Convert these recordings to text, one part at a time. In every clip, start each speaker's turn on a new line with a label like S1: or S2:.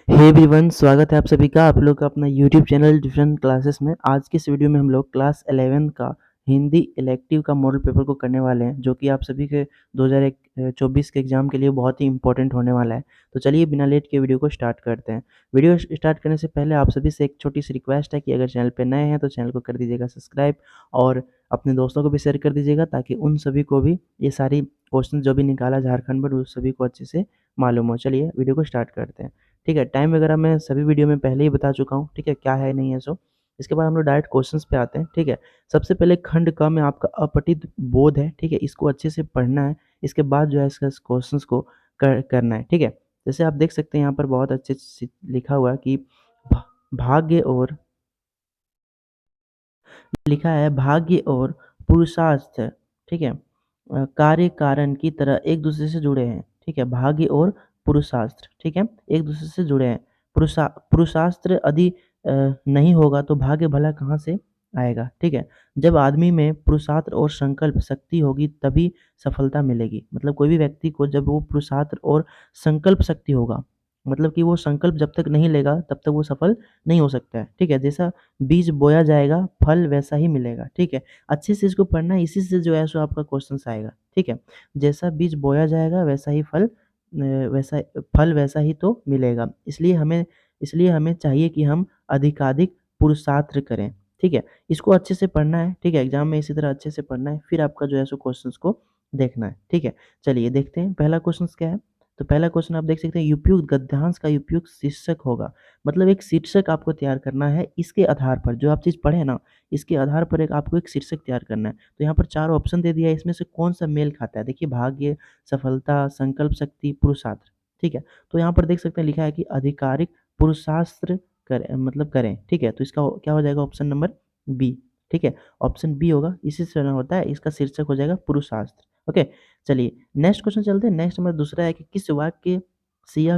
S1: Hey everyone, स्वागत है आप सभी का आप लोग का अपना यूट्यूब चैनल डिफरेंट क्लासेस में। आज की इस वीडियो में हम लोग क्लास 11 का हिंदी इलेक्टिव का मॉडल पेपर को करने वाले हैं, जो कि आप सभी के 2024 के एग्जाम के लिए बहुत ही इंपॉर्टेंट होने वाला है। तो चलिए बिना लेट के वीडियो को स्टार्ट करते हैं। वीडियो स्टार्ट करने से पहले आप सभी से एक छोटी सी रिक्वेस्ट है कि अगर चैनल पर नए हैं तो चैनल को कर दीजिएगा सब्सक्राइब और अपने दोस्तों को भी शेयर कर दीजिएगा, ताकि उन सभी को भी ये सारी क्वेश्चन जो भी निकाला झारखंड बोर्ड उस सभी को अच्छे से मालूम हो। चलिए वीडियो को स्टार्ट करते हैं। ठीक है, टाइम वगैरह मैं सभी वीडियो में पहले ही बता चुका हूँ, ठीक है, क्या है नहीं है सो। इसके बाद हम लोग डायरेक्ट क्वेश्चंस पे आते हैं। ठीक है, सबसे पहले खंड क में आपका अपठित बोध है, ठीक है, इसको अच्छे से पढ़ना है। इसके बाद जो है इसका क्वेश्चंस को करना है। ठीक है, जैसे आप देख सकते हैं यहाँ पर बहुत अच्छे से लिखा हुआ है कि भाग्य और लिखा है भाग्य और पुरुषार्थ, ठीक है, कार्य कारण की तरह एक दूसरे से जुड़े हैं। ठीक है, भाग्य और पुरुषार्थ, ठीक है, एक दूसरे से जुड़े हैं। पुरुषार्थ यदि नहीं होगा तो भाग्य भला कहाँ से आएगा। ठीक है, जब आदमी में पुरुषार्थ और संकल्प शक्ति होगी तभी सफलता मिलेगी। मतलब कोई भी व्यक्ति को जब वो पुरुषार्थ और संकल्प शक्ति होगा, मतलब कि वो संकल्प जब तक नहीं लेगा तब तक वो सफल नहीं हो सकता है। ठीक है, जैसा बीज बोया जाएगा फल वैसा ही मिलेगा। ठीक है, अच्छे से इसको पढ़ना है, इसी से जो है सो आपका क्वेश्चन आएगा। ठीक है, जैसा बीज बोया जाएगा वैसा ही वैसा फल वैसा ही तो मिलेगा। इसलिए हमें चाहिए कि हम अधिकाधिक पुरुषार्थ करें। ठीक है, इसको अच्छे से पढ़ना है। ठीक है, एग्जाम में इसी तरह अच्छे से पढ़ना है, फिर आपका जो है सो क्वेश्चन को देखना है। ठीक है, चलिए देखते हैं पहला क्वेश्चन क्या है। तो पहला क्वेश्चन आप देख सकते हैं, उपयुक्त गद्यांश का उपयुक्त शीर्षक होगा। मतलब एक शीर्षक आपको तैयार करना है, इसके आधार पर जो आप चीज़ पढ़े ना, इसके आधार पर आपको एक शीर्षक तैयार करना है। तो यहाँ पर 4 ऑप्शन दे दिया है, इसमें से कौन-सा मेल खाता है? देखिए, भाग्य, सफलता, संकल्प शक्ति, पुरुषार्थ। ठीक है, तो यहाँ पर देख सकते हैं लिखा है कि आधिकारिक पुरुषार्थ करें। ठीक है, तो इसका क्या हो जाएगा? Option number B. ठीक है, ऑप्शन बी होगा, इसी से होता है, इसका शीर्षक हो जाएगा पुरुषार्थ। ओके, चलिए नेक्स्ट क्वेश्चन चलते हैं। नेक्स्ट नंबर दूसरा है कि किस वाक्य से यह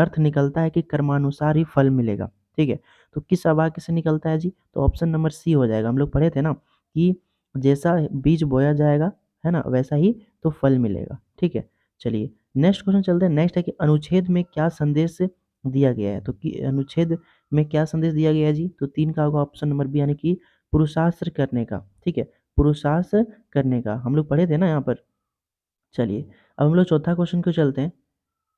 S1: अर्थ निकलता है कि कर्मानुसार ही फल मिलेगा। ठीक है, तो किस वाक्य से निकलता है जी? तो ऑप्शन नंबर सी हो जाएगा। हम लोग पढ़े थे ना कि जैसा बीज बोया जाएगा, है ना, वैसा ही तो फल मिलेगा। ठीक है, चलिए नेक्स्ट क्वेश्चन चलते हैं। नेक्स्ट है कि अनुच्छेद में क्या संदेश दिया गया है? तो कि अनुच्छेद में क्या संदेश दिया गया है जी? तो 3 का होगा ऑप्शन नंबर बी, यानी कि पुरुषार्थ करने का। ठीक है, पुरुषार्थ करने का हम लोग पढ़े थे ना यहाँ पर। चलिए अब हम लोग चौथा क्वेश्चन को चलते हैं।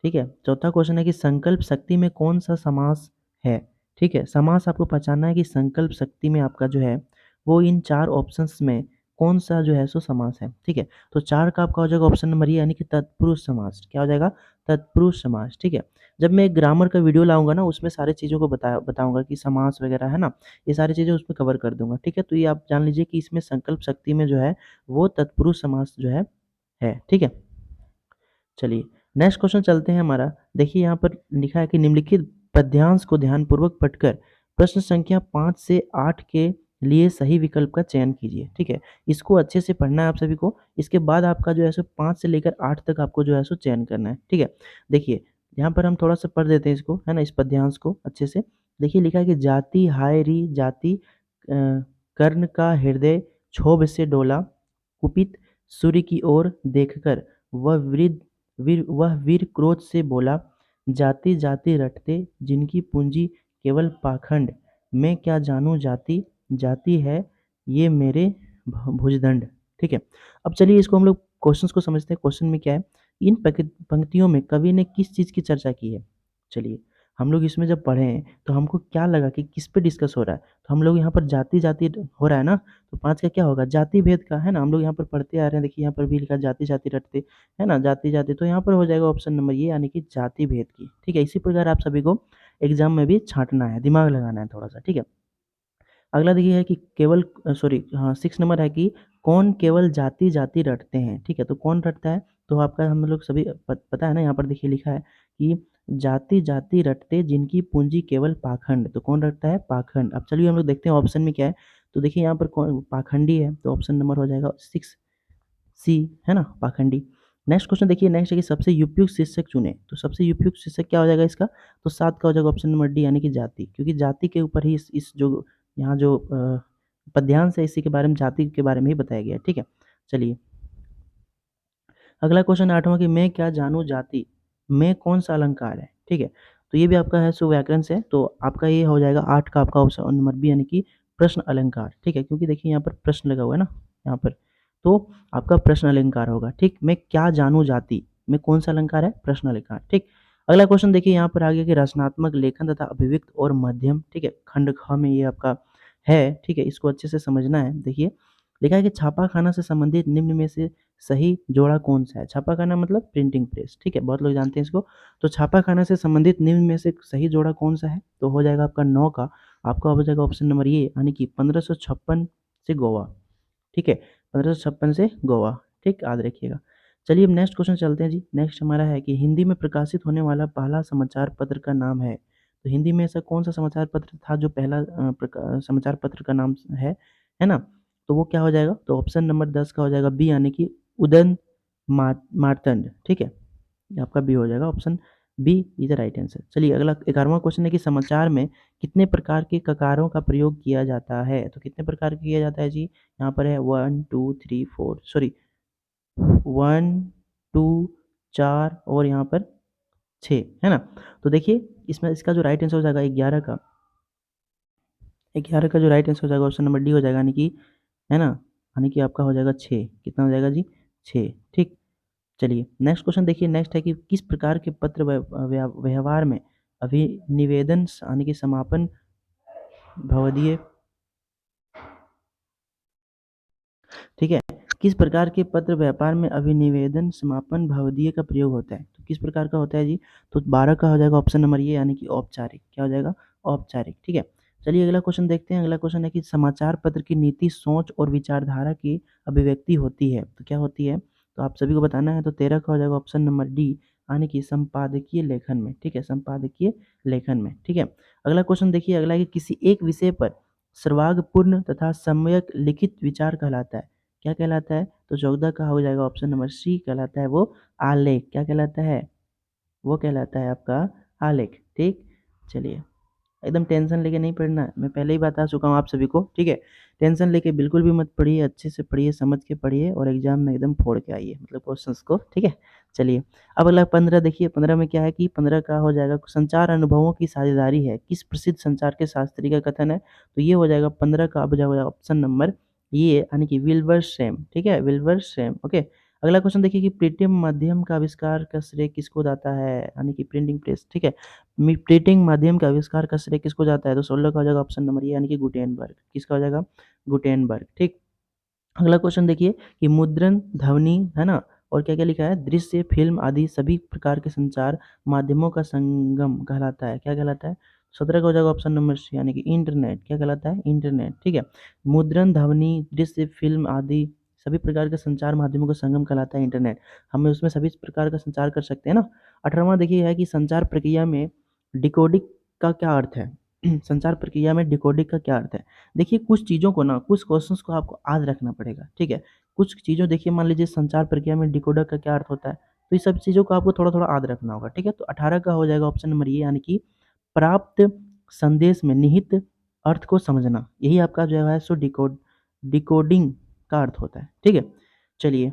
S1: ठीक है, चौथा क्वेश्चन है कि संकल्प शक्ति में कौन-सा समास है? ठीक है, समास आपको पहचानना है कि संकल्प शक्ति में आपका जो है, वो इन 4 ऑप्शंस में कौन-सा जो है सो समास है। ठीक है, तो 4 का आपका हो जाएगा ऑप्शन नंबर ए, यानी कि तत्पुरुष समास। क्या हो जाएगा? तत्पुरुष समास। ठीक है, जब मैं ग्रामर का वीडियो लाऊँगा ना, उसमें सारी चीज़ों को बताऊँगा कि समास वगैरह है ना, ये सारी चीज़ें उसमें कवर कर दूँगा। ठीक है, तो ये आप जान लीजिए कि इसमें संकल्प शक्ति में जो है, वो तत्पुरुष समास जो है। ठीक है? चलिए नेक्स्ट क्वेश्चन चलते हैं हमारा। देखिए यहाँ पर लिखा है कि निम्नलिखित पद्यांश को ध्यानपूर्वक पढ़कर प्रश्न संख्या 5 से 8 के लिए सही विकल्प का चयन कीजिए। ठीक है, इसको अच्छे से पढ़ना है आप सभी को। इसके बाद आपका जो है सो 5 से लेकर 8 तक आपको जो है सो चयन करना है। ठीक है, देखिए यहाँ पर हम थोड़ा सा पढ़ देते हैं इसको, है ना, इस पद्यांश को अच्छे से। देखिए लिखा है कि जाति हाय री जाति, कर्ण का हृदय क्षोभ से डोला, कुपित सूर्य की ओर देखकर वह वीर क्रोध से बोला, जाति जाति रटते जिनकी पूंजी केवल पाखंड, मैं क्या जानूं जाति, जाति है ये मेरे भुजदंड। ठीक है, अब चलिए इसको हम लोग क्वेश्चंस को समझते हैं। क्वेश्चन में क्या है, इन पंक्तियों में कवि ने किस चीज़ की चर्चा की है? चलिए हम लोग इसमें जब पढ़े तो हमको क्या लगा कि किस पे डिस्कस हो रहा है? तो हम लोग यहाँ पर जाति जाति हो रहा है ना, तो 5 का क्या होगा? जाति भेद का, है ना? हम लोग यहाँ पर पढ़ते आ रहे हैं। देखिए यहाँ पर भी लिखा जाति जाति रटते, है ना, जाति जाति, तो यहाँ पर हो जाएगा ऑप्शन नंबर ये, यानी कि जाति भेद की। ठीक है, इसी प्रकार आप सभी को एग्जाम में भी छांटना है, दिमाग लगाना है थोड़ा सा। ठीक है, अगला देखिए है कि केवल सॉरी हाँ 6 नंबर है कि कौन केवल जाति जाति रटते हैं। ठीक है, तो कौन रटता है? तो आपका हम लोग सभी पता है ना, यहाँ पर देखिए लिखा है कि जाति जाति रटते जिनकी पूंजी केवल पाखंड, तो कौन रटता है? पाखंड। अब चलिए हम लोग देखते हैं ऑप्शन में क्या है। तो देखिए यहाँ पर कौन पाखंडी है, तो ऑप्शन नंबर हो जाएगा 6 सी, है ना, पाखंडी। नेक्स्ट क्वेश्चन देखिए, नेक्स्ट है कि सबसे उपयुक्त शीर्षक चुने। तो सबसे उपयुक्त शीर्षक क्या हो जाएगा इसका? तो 7 का हो जाएगा ऑप्शन नंबर डी, यानी कि जाति, क्योंकि जाति के ऊपर ही इस जो यहाँ जो पद्यांश है, इसी के बारे में, जाति के बारे में ही बताया गया है। ठीक है, चलिए अगला क्वेश्चन 8वां कि मैं क्या जानूँ जाति में कौन सा अलंकार है? ठीक है, तो ये भी आपका है सो व्याकरण से, तो आपका ये हो जाएगा 8 का आपका ऑप्शन नंबर बी यानी कि प्रश्न अलंकार, ठीक है? क्योंकि देखिए यहाँ पर प्रश्न लगा हुआ है ना, यहाँ पर, तो आपका प्रश्न अलंकार होगा, ठीक? मैं क्या जानूँ जाति में कौन-सा अलंकार है? प्रश्न अलंकार, ठीक? अगला क्वेश्चन देखिए यहाँ पर आगे कि रचनात्मक लेखन तथा अभिव्यक्त और मध्यम, ठीक है? खंड ख में ये आपका है, ठीक है? इसको अच्छे से समझना है। देखिए, लिखा है कि छापाखाना से संबंधित निम्न में से सही जोड़ा कौन-सा है? छापाखाना मतलब प्रिंटिंग प्रेस, ठीक है? बहुत लोग जानते हैं इसको। तो छापाखाना से संबंधित निम्न में से सही जोड़ा कौन-सा है? तो हो जाएगा आपका 9 का, आपका हो जाएगा ऑप्शन नंबर ए यानी कि 1556 से गोवा, ठीक है? 1556 से गोवा, ठीक? याद रखिएगा। चलिए अब नेक्स्ट क्वेश्चन चलते हैं जी। नेक्स्ट हमारा है कि हिंदी में प्रकाशित होने वाला पहला समाचार पत्र का नाम है? तो हिंदी में ऐसा कौन-सा समाचार पत्र था जो पहला समाचार पत्र का नाम है ना? तो वो क्या हो जाएगा? तो ऑप्शन नंबर 10 का हो जाएगा बी यानी कि उदंत मार्तंड, ठीक है? ये आपका बी हो जाएगा, option B is the right answer. चलिए अगला 11वां क्वेश्चन है कि समाचार में कितने प्रकार के ककारों का प्रयोग किया जाता है? तो कितने प्रकार का किया जाता है जी? यहाँ पर है 1, 2, 3, 4 सॉरी 1, 2, 4 और यहाँ पर 6, है ना? तो देखिए इसमें इसका जो राइट आंसर हो जाएगा 11 का जो राइट आंसर हो जाएगा ऑप्शन नंबर डी हो जाएगा यानी कि, है ना? यानी कि आपका हो जाएगा 6, कितना हो जाएगा जी? 6, ठीक? चलिए नेक्स्ट क्वेश्चन देखिए, नेक्स्ट है कि किस प्रकार के पत्र व्यवहार में अभिनिवेदन यानी कि समापन भवदीय, ठीक है? किस प्रकार के पत्र व्यापार में अभिनिवेदन समापन भवदीय का प्रयोग होता है? तो किस प्रकार का होता है जी? तो 12 का हो जाएगा ऑप्शन नंबर ये यानी कि औपचारिक, क्या हो जाएगा? औपचारिक, ठीक है? चलिए अगला क्वेश्चन देखते हैं। अगला क्वेश्चन है कि समाचार पत्र की नीति सोच और विचारधारा की अभिव्यक्ति होती है, तो क्या होती है? तो आप सभी को बताना है। तो 13 का हो जाएगा ऑप्शन नंबर डी यानी कि संपादकीय लेखन में, ठीक है? संपादकीय लेखन में, ठीक है? अगला क्वेश्चन देखिए, अगला है कि किसी एक विषय पर सर्वांगपूर्ण तथा सम्यक लिखित विचार कहलाता है, क्या कहलाता है? तो 14 का हो जाएगा ऑप्शन नंबर सी कहलाता है वो आलेख, क्या कहलाता है? वो कहलाता है आपका आलेख, ठीक? चलिए एकदम टेंशन लेके नहीं पढ़ना है, मैं पहले ही बता चुका हूँ आप सभी को, ठीक है? टेंशन लेके बिल्कुल भी मत पढ़िए, अच्छे से पढ़िए, समझ के पढ़िए और एग्जाम में एकदम फोड़ के आइए, मतलब क्वेश्चंस को, ठीक है? चलिए अब अगला 15 देखिए, 15 में क्या है कि 15 का हो जाएगा संचार अनुभवों की साझेदारी है, किस प्रसिद्ध संचार के शास्त्री का कथन है? तो ये हो जाएगा 15 का, अब हो जाएगा ऑप्शन नंबर ये यानी कि विल्बर सेम, ठीक है? Wilbur same, okay? अगला क्वेश्चन देखिए कि प्रिंटिंग माध्यम का आविष्कार का श्रेय किसको जाता है? यानी कि प्रिंटिंग प्रेस, ठीक है? प्रिंटिंग माध्यम का आविष्कार का श्रेय किसको जाता है? तो 16 का हो जाएगा ऑप्शन नंबर ए यानी कि गुटेनबर्ग, किसका हो जाएगा? गुटेनबर्ग, ठीक? अगला क्वेश्चन देखिए कि मुद्रण, ध्वनि, है ना? और क्या-क्या लिखा है? दृश्य, फ़िल्म आदि सभी प्रकार के संचार माध्यमों का संगम कहलाता है, क्या कहलाता है? 17 का हो जाएगा ऑप्शन नंबर सी यानी कि इंटरनेट, क्या कहलाता है? इंटरनेट, ठीक है? मुद्रण, ध्वनि, दृश्य, फ़िल्म आदि सभी प्रकार के संचार माध्यमों का संगम कहलाता है इंटरनेट। हम उसमें सभी प्रकार का संचार कर सकते हैं ना? 18वां देखिए है कि संचार प्रक्रिया में डिकोडिंग का क्या अर्थ है? संचार प्रक्रिया में डिकोडिंग का क्या अर्थ है? देखिए कुछ चीज़ों को ना, कुछ क्वेश्चंस को आपको याद रखना पड़ेगा, ठीक है? कुछ चीज़ों देखिए मान लीजिए संचार प्रक्रिया में डिकोडर का क्या अर्थ होता है, तो ये सब चीज़ों को आपको थोड़ा-थोड़ा याद रखना होगा, ठीक है? तो 18 का हो जाएगा ऑप्शन नंबर ये यानी कि प्राप्त संदेश में निहित अर्थ को समझना, यही आपका जो है सो डिकोडिंग का अर्थ होता है, ठीक है? चलिए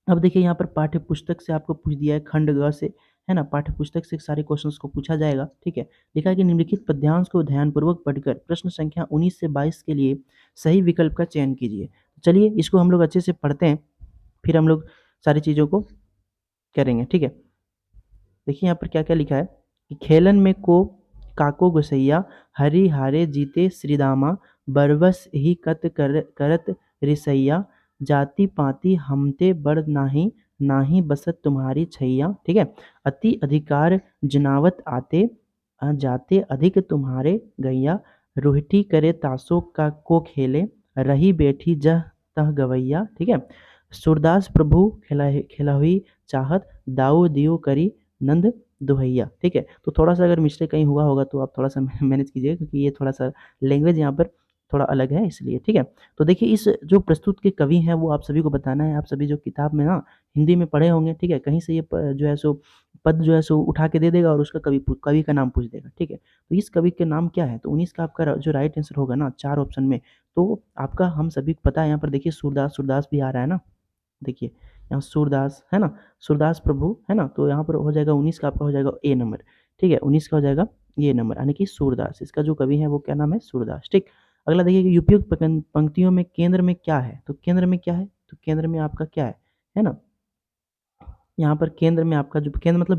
S1: अब देखिए यहाँ पर पाठ्य पुस्तक से आपको पूछ दिया है खंड ग से, है ना? पाठ्य पुस्तक से सारे क्वेश्चंस को पूछा जाएगा, ठीक है? लिखा है कि निम्नलिखित पद्यांश को ध्यानपूर्वक पढ़कर प्रश्न संख्या 19 से 22 के लिए सही विकल्प का चयन कीजिए। चलिए इसको हम लोग अच्छे से पढ़ते हैं, फिर हम लोग सारी चीज़ों को करेंगे, ठीक है? देखिए यहाँ पर क्या-क्या लिखा है कि खेलन में को काको गोसैया हरि हारे जीते श्रीदामा बरबस ही कत करत रिसैया जाति पाति हमते बड़ नाही नाही बसत तुम्हारी छैया, ठीक है? अति अधिकार जनावत आते जाते अधिक तुम्हारे गैया रोहिटी करे तासो का को खेले रही बैठी जह तह गवैया, ठीक है? सूरदास प्रभु खिलहुई चाहत दाऊ दियो करी नंद दुहैया, ठीक है? तो थोड़ा-सा अगर मिस्टेक कहीं हुआ होगा तो आप थोड़ा-सा मैनेज कीजिए क्योंकि ये थोड़ा-सा लैंग्वेज यहाँ पर थोड़ा अलग है इसलिए, ठीक है? तो देखिए इस जो प्रस्तुत के कवि हैं वो आप सभी को बताना है, आप सभी जो किताब में ना हिंदी में पढ़े होंगे, ठीक है? कहीं से ये प जो है सो पद जो है सो उठा के दे देगा और उसका कवि का नाम पूछ देगा, ठीक है? तो इस कवि का नाम क्या है? तो 19 का आपका जो राइट आंसर होगा ना 4 ऑप्शन में, तो आपका हम सभी को पता है यहाँ पर देखिए सूरदास भी आ रहा है ना? देखिए, यहाँ सूरदास है ना, सूरदास प्रभु है ना, तो यहाँ पर हो जाएगा 19 का आपका हो जाएगा ए नंबर, ठीक है, 19 का हो जाएगा ये नंबर, यानी कि सूरदास, इसका जो कवि है वो क्या नाम है, सूरदास, ठीक। अगला देखिए कि उपयुक्त पंक्तियों में केंद्र में क्या है, तो केंद्र में क्या है, तो केंद्र में आपका क्या है ना, यहाँ पर केंद्र में आपका जो केंद्र मतलब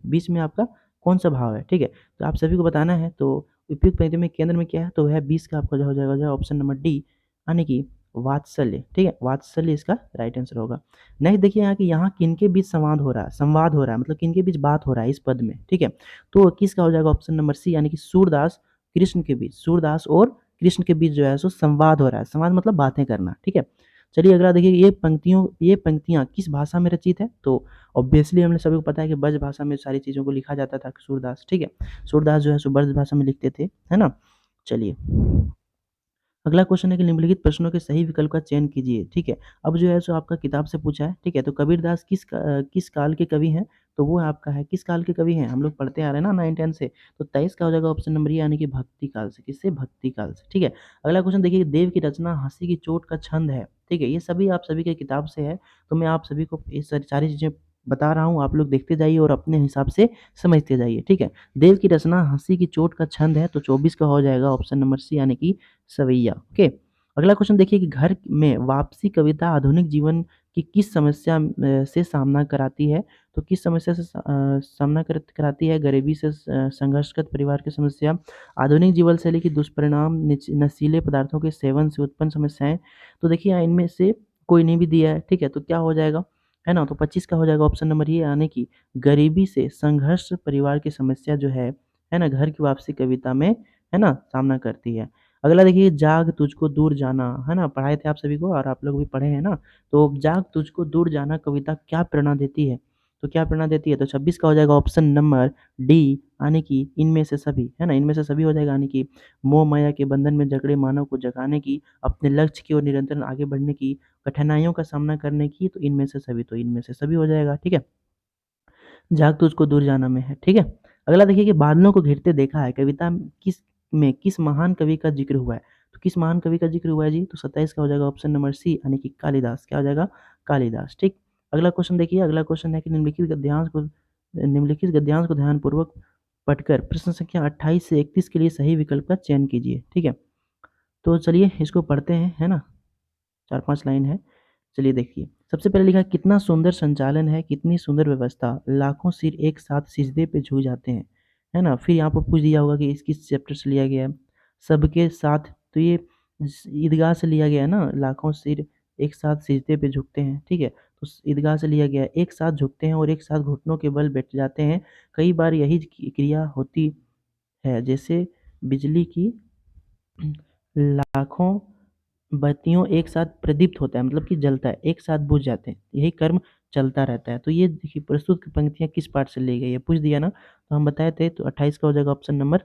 S1: बीच में आपका कौन-सा भाव है, ठीक है? तो आप सभी को बताना है, तो उपयुक्त पंक्ति में केंद्र में क्या है, तो वह 20 का आपका जो हो जाएगा ऑप्शन नंबर डी, यानी कि वात्सल्य, ठीक है? वात्सल्य इसका राइट आंसर होगा। नेक्स्ट देखिए यहाँ कि यहाँ किनके बीच संवाद हो रहा है, मतलब किनके बीच बात हो रहा है इस पद में, ठीक है? तो किसका हो जाएगा ऑप्शन नंबर सी, यानी कि सूरदास, कृष्ण के बीच, सूरदास और कृष्ण के बीच जो है सो संवाद हो रहा है। संवाद मतलब बातें करना, ठीक है? चलिए अगला देखिए ये पंक्तियाँ किस भाषा में रचित है, तो ऑब्वियसली हम सभी को पता है कि ब्रज भाषा में सारी चीज़ों को लिखा जाता था सूरदास, ठीक है? सूरदास जो है सो ब्रज भाषा में लिखते थे, है ना? चलिए, अगला क्वेश्चन है कि निम्नलिखित प्रश्नों के सही विकल्प का चयन कीजिए, ठीक है? अब जो है सो आपका किताब से पूछा है, ठीक है? तो कबीरदास किस काल के कवि हैं? तो वो आपका है किस काल के कवि हैं? हम लोग पढ़ते आ रहे हैं ना 9-10 से, तो 23 का हो जाएगा ऑप्शन नंबर ए, यानी कि भक्ति काल से, किससे? भक्ति काल से, ठीक है? अगला क्वेश्चन देखिए, देव की रचना हँसी की चोट का छंद है, ठीक है? ये सभी आप सभी के किताब से है, तो मैं आप सभी को ये सारी चीज़ें बता रहा हूँ, आप लोग देखते जाइए और अपने हिसाब से समझते जाइए, ठीक है? देव की रचना हँसी की चोट का छंद है, तो 24 का हो जाएगा ऑप्शन नंबर सी, यानी कि सवैया, ओके। अगला क्वेश्चन देखिए कि घर में वापसी कविता आधुनिक जीवन की किस समस्या से सामना कराती है, तो किस समस्या से सामना कराती है, गरीबी से संघर्षगत परिवार की समस्या, आधुनिक जीवन शैली के दुष्परिणाम, नशीले पदार्थों के सेवन से उत्पन्न समस्याएं, तो देखिए यहाँ इनमें से कोई नहीं भी दिया है, ठीक है, तो क्या हो जाएगा, है ना, तो 25 का हो जाएगा ऑप्शन नंबर ये, यानी कि गरीबी से संघर्ष परिवार की समस्या जो है ना, घर की वापसी कविता में है ना सामना करती है। अगला देखिए, जाग तुझको दूर जाना, है ना, पढ़ाए थे आप सभी को और आप लोग भी पढ़े हैं ना, तो जाग तुझको दूर जाना कविता क्या प्रेरणा देती है, तो क्या प्रेरणा देती है, तो 26 का हो जाएगा ऑप्शन नंबर डी, यानी कि इनमें से सभी, है ना, इनमें से सभी हो जाएगा, यानी कि मोह माया के बंधन में जकड़े मानव को जगाने की, अपने लक्ष्य की ओर निरंतर आगे बढ़ने की, कठिनाइयों का सामना करने की, तो इनमें से सभी, तो इनमें से सभी हो जाएगा, ठीक है? झाग तुझको दूर जाना में है, ठीक है? अगला देखिए कि बादलों को घिरते देखा है, कविता किस महान कवि का ज़िक्र हुआ है? तो किस महान कवि का ज़िक्र हुआ है जी? तो 27 का हो जाएगा ऑप्शन नंबर सी, यानी कि कालिदास, क्या हो जाएगा? कालिदास, ठीक? अगला क्वेश्चन देखिए, अगला क्वेश्चन है कि निम्नलिखित गद्यांश को ध्यानपूर्वक पढ़कर प्रश्न संख्या 28 से 31 के लिए सही विकल्प का चयन कीजिए, ठीक है? तो चलिए इसको पढ़ते हैं, है ना? 4-5 लाइन है। चलिए देखिए, सबसे पहले लिखा है, कितना सुंदर संचालन है, कितनी सुंदर व्यवस्था, लाखों सिर एक साथ सिजदे पे झुक जाते हैं, है ना? फिर यहाँ पर पूछ दिया होगा कि इस किस चैप्टर से लिया गया है? सबके साथ, तो ये ईदगाह से लिया गया है ना, लाखों सिर एक साथ सिजदे पे झुकते हैं, ठीक है? तो ईदगाह से लिया गया है, एक साथ झुकते हैं और एक साथ घुटनों के बल बैठ जाते हैं। कई बार यही क्रिया होती है, जैसे बिजली की लाखों बत्तियों एक साथ प्रदीप्त होता है, मतलब कि जलता है, एक साथ बुझ जाते हैं, यही कर्म चलता रहता है। तो ये देखिए प्रस्तुत पंक्तियाँ किस पाठ से ली गई है, पूछ दिया ना, तो हम बताए थे, तो 28 का हो जाएगा ऑप्शन नंबर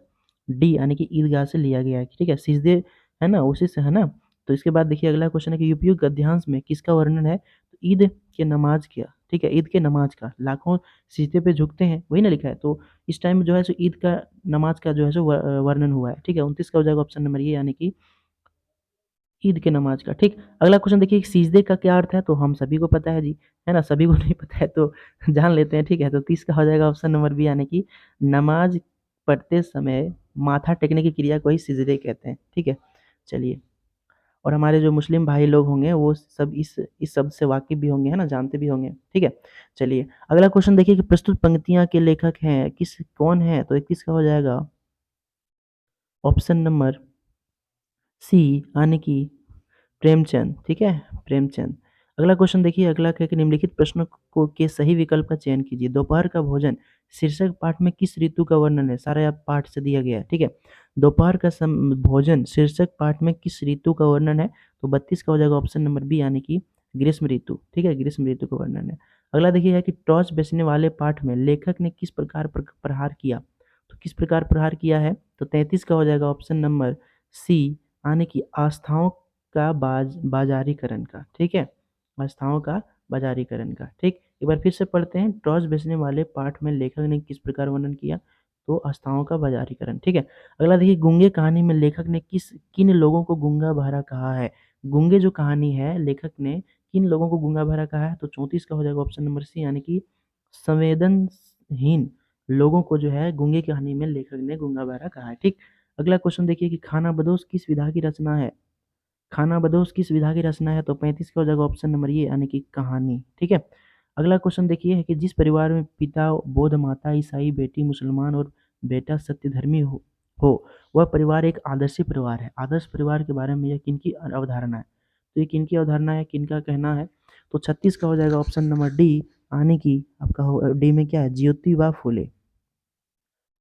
S1: डी, यानी कि ईदगाह से लिया गया है, ठीक है? सिजदे है ना, उसी से है ना? तो इसके बाद देखिए अगला क्वेश्चन है कि उपयुक्त गद्यांश में किसका वर्णन है? तो ईद के नमाज का, ठीक है? ईद के नमाज का, लाखों सिजदे पे झुकते हैं, वही ना लिखा है, तो इस टाइम जो है सो ईद का नमाज का जो है सो वर्णन हुआ है, ठीक है? 29 का हो जाएगा ऑप्शन नंबर ये, यानी कि ईद के नमाज का, ठीक। अगला क्वेश्चन देखिए, सिजदे का क्या अर्थ है, तो हम सभी को पता है जी, है ना, सभी को नहीं पता है तो जान लेते हैं, ठीक है? तो 30 का हो जाएगा ऑप्शन नंबर बी, यानी कि नमाज पढ़ते समय माथा टेकने की क्रिया को ही सिजदे कहते हैं, ठीक है? चलिए, और हमारे जो मुस्लिम भाई लोग होंगे वो सब इस शब्द से वाकिफ भी होंगे, है ना, जानते भी होंगे, ठीक है? चलिए, अगला क्वेश्चन देखिए कि प्रस्तुत पंक्तियाँ के लेखक हैं, कौन है, तो 31 का हो जाएगा ऑप्शन नंबर सी, यानी कि प्रेमचंद, ठीक है? प्रेमचंद। अगला क्वेश्चन देखिए, अगला क्या है कि निम्नलिखित प्रश्नों को के सही विकल्प का चयन कीजिए। दोपहर का भोजन शीर्षक पाठ में किस ऋतु का वर्णन है? सारा आप पाठ से दिया गया है, ठीक है? दोपहर का भोजन शीर्षक पाठ में किस ऋतु का वर्णन है? तो 32 का हो जाएगा ऑप्शन नंबर बी, यानी कि ग्रीष्म ऋतु, ठीक है? ग्रीष्म ऋतु का वर्णन है। अगला देखिए है कि टॉर्च बेचने वाले पाठ में लेखक ने किस प्रकार प्रहार किया? तो किस प्रकार प्रहार किया है? तो 33 का हो जाएगा ऑप्शन नंबर सी, यानी कि आस्थाओं का बाजारीकरण का, ठीक है? आस्थाओं का बाजारीकरण का, ठीक? एक बार फिर से पढ़ते हैं, टॉर्च बेचने वाले पाठ में लेखक ने किस प्रकार वर्णन किया? तो आस्थाओं का बाजारीकरण, ठीक है? अगला देखिए, गूंगे कहानी में लेखक ने किन लोगों को गूंगा बहरा कहा है? गूंगे जो कहानी है, लेखक ने किन लोगों को गूंगा बहरा कहा है? तो 34 का हो जाएगा ऑप्शन नंबर सी, यानी कि संवेदनहीन लोगों को जो है गूंगे की कहानी में लेखक ने गूंगा बहरा कहा है। ठीक, अगला क्वेश्चन देखिए कि खानाबदोश किस विधा की रचना है? खानाबदोश किस विधा की रचना है? तो 35 का हो जाएगा ऑप्शन नंबर ए, यानी कि कहानी। ठीक है, अगला क्वेश्चन देखिए है कि जिस परिवार में पिता बौद्ध, माता ईसाई, बेटी मुसलमान और बेटा सत्यधर्मी हो वह परिवार एक आदर्शी परिवार है। आदर्श परिवार के बारे में यह किनकी अवधारणा है? तो ये किनकी अवधारणा है, किनका कहना है? तो 36 का हो जाएगा ऑप्शन नंबर डी, यानी कि आपका डी में क्या है, ज्योतिबा फूले,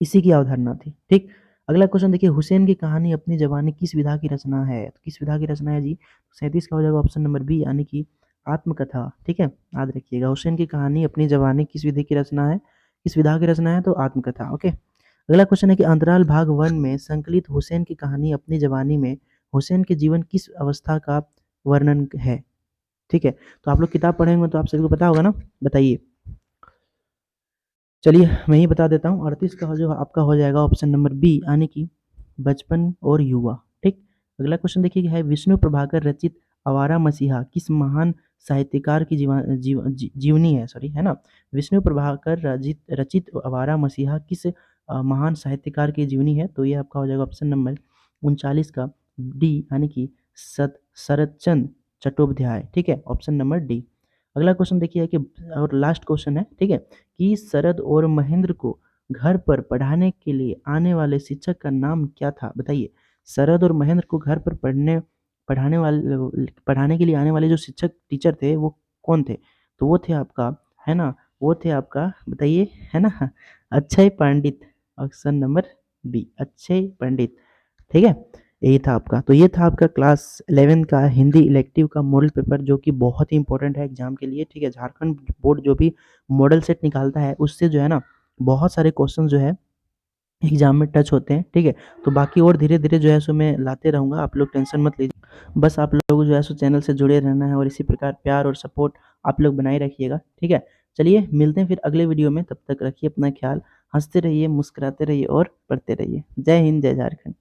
S1: इसी की अवधारणा थी। ठीक, अगला क्वेश्चन देखिए, हुसैन की कहानी अपनी जवानी किस विधा की रचना है? तो किस विधा की रचना है जी? 37 का हो जाएगा ऑप्शन नंबर बी, यानी कि आत्मकथा। ठीक है, याद रखिएगा, हुसैन की कहानी अपनी जवानी किस विधि की रचना है, किस विधा की रचना है? तो आत्मकथा। ओके, अगला क्वेश्चन है कि अंतराल भाग 1 में संकलित हुसैन की कहानी अपनी जवानी में हुसैन के जीवन किस अवस्था का वर्णन है? ठीक है, तो आप लोग किताब पढ़ेंगे तो आप सभी को पता होगा ना, बताइए। चलिए मैं ही बता देता हूँ, 38 का जो आपका हो जाएगा ऑप्शन नंबर बी, यानी कि बचपन और युवा। ठीक, अगला क्वेश्चन देखिए कि है विष्णु प्रभाकर रचित आवारा मसीहा किस महान साहित्यकार की जीवनी है, सॉरी, है ना। विष्णु प्रभाकर रचित रचित आवारा मसीहा किस महान साहित्यकार की जीवनी है? तो ये आपका हो जाएगा ऑप्शन नंबर 39 का डी, यानी कि शरतचंद्र चट्टोपाध्याय। ठीक है, ऑप्शन नंबर डी। अगला क्वेश्चन देखिए कि, और लास्ट क्वेश्चन है, ठीक है, कि शरद और महेंद्र को घर पर पढ़ाने के लिए आने वाले शिक्षक का नाम क्या था? बताइए, शरद और महेंद्र को घर पर पढ़ाने के लिए आने वाले जो शिक्षक टीचर थे वो कौन थे? तो वो थे आपका, है ना, वो थे आपका, बताइए, है ना, अक्षय पंडित, ऑप्शन नंबर बी, अक्षय पंडित। ठीक है, यही था आपका। तो ये था आपका क्लास 11 का हिंदी इलेक्टिव का मॉडल पेपर, जो कि बहुत ही इंपॉर्टेंट है एग्जाम के लिए। ठीक है, झारखंड बोर्ड जो भी मॉडल सेट निकालता है उससे जो है ना बहुत सारे क्वेश्चन जो है एग्जाम में टच होते हैं। ठीक है, तो बाकी और धीरे धीरे जो है सो मैं लाते रहूँगा, आप लोग टेंशन मत लीजिए। बस आप लोग जो है सो चैनल से जुड़े रहना है और इसी प्रकार प्यार और सपोर्ट आप लोग बनाए रखिएगा। ठीक है, चलिए मिलते हैं फिर अगले वीडियो में, तब तक रखिए अपना ख्याल, हंसते रहिए, मुस्कुराते रहिए और पढ़ते रहिए। जय हिंद, जय झारखंड।